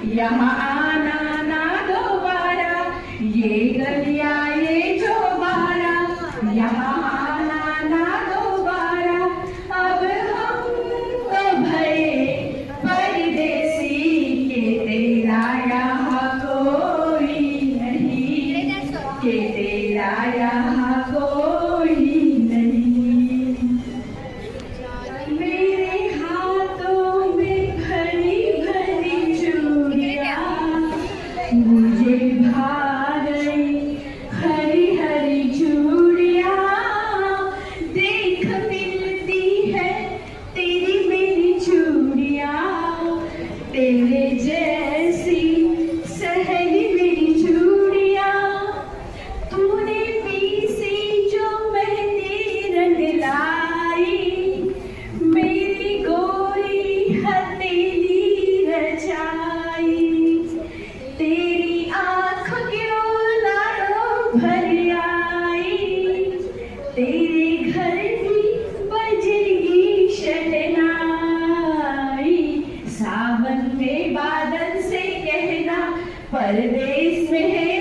यहाँ आना ना दोबारा, ये गलियां ये चौबारा, यहाँ आना ना दोबारा। अब हम तो भये परदेसी के तेरा यहाँ कोई नहीं, के तेरा यहाँ कोई नहीं। मेरे हाथों में भरी भरी चूड़ियां मुझे भा गई, हरी हरी चूड़ियां देख मिलती है तेरी मेरी चूड़ियां, तेरे जैसी सहेली मेरी चूड़ियां। तूने पीसी जो मेहंदी रंग लाई, मेरी गोरी हथेली रचाई। तेरी आँख क्यों लाडो भर आई, तेरे घर भी बजेगी शहनाई। सावन में बादल से कहना परदेस में है